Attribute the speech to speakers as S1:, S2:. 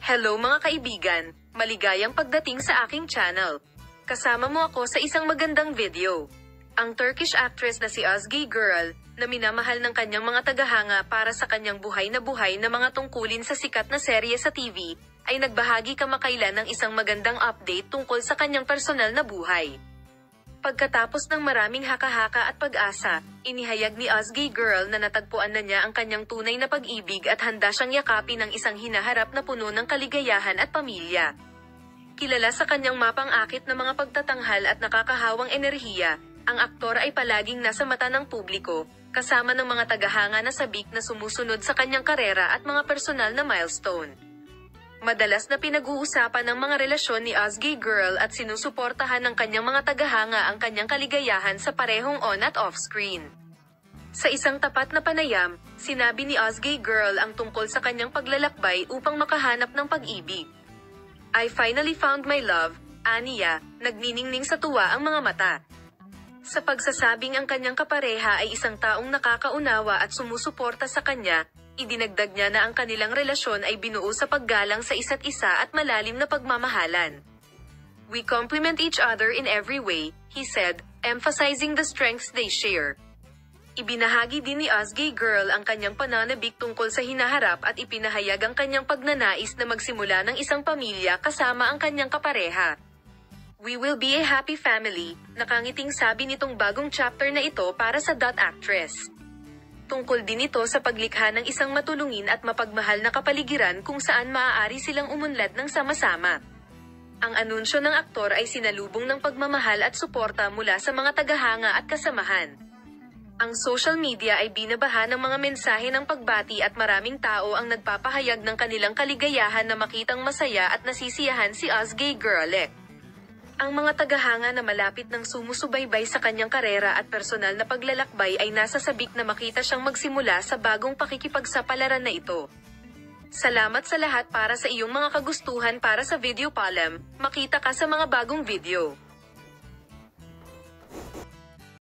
S1: Hello mga kaibigan, maligayang pagdating sa aking channel. Kasama mo ako sa isang magandang video. Ang Turkish actress na si Özge Gürel, na minamahal ng kanyang mga tagahanga para sa kanyang buhay na mga tungkulin sa sikat na serye sa TV, ay nagbahagi kamakailan ng isang magandang update tungkol sa kanyang personal na buhay. Pagkatapos ng maraming haka-haka at pag-asa, inihayag ni Özge Gürel na natagpuan na niya ang kanyang tunay na pag-ibig at handa siyang yakapin ng isang hinaharap na puno ng kaligayahan at pamilya. Kilala sa kanyang mapang-akit na mga pagtatanghal at nakakahawang enerhiya, ang aktor ay palaging nasa mata ng publiko, kasama ng mga tagahanga na sabik na sumusunod sa kanyang karera at mga personal na milestone. Madalas na pinag-uusapan ng mga relasyon ni Özge Gürel at sinusuportahan ng kanyang mga tagahanga ang kanyang kaligayahan sa parehong on at off-screen. Sa isang tapat na panayam, sinabi ni Özge Gürel ang tungkol sa kanyang paglalakbay upang makahanap ng pag-ibig. "I finally found my love," aniya, nagniningning sa tuwa ang mga mata. Sa pagsasabing ang kanyang kapareha ay isang taong nakakaunawa at sumusuporta sa kanya, idinagdag niya na ang kanilang relasyon ay binuo sa paggalang sa isa't isa at malalim na pagmamahalan. "We complement each other in every way," he said, emphasizing the strengths they share. Ibinahagi din ni Özge Gürel ang kanyang pananabik tungkol sa hinaharap at ipinahayag ang kanyang pagnanais na magsimula ng isang pamilya kasama ang kanyang kapareha. "We will be a happy family," nakangiting sabi nitong bagong chapter na ito para sa Actress. Tungkol din ito sa paglikha ng isang matulungin at mapagmahal na kapaligiran kung saan maaari silang umunlad ng sama-sama. Ang anunsyo ng aktor ay sinalubong ng pagmamahal at suporta mula sa mga tagahanga at kasamahan. Ang social media ay binabaha ng mga mensahe ng pagbati at maraming tao ang nagpapahayag ng kanilang kaligayahan na makitang masaya at nasisiyahan si Özge Gürel. Ang mga tagahanga na malapit ng sumusubaybay sa kanyang karera at personal na paglalakbay ay nasa sabik na makita siyang magsimula sa bagong pakikipagsapalaran na ito. Salamat sa lahat para sa iyong mga kagustuhan para sa video palem, makita ka sa mga bagong video.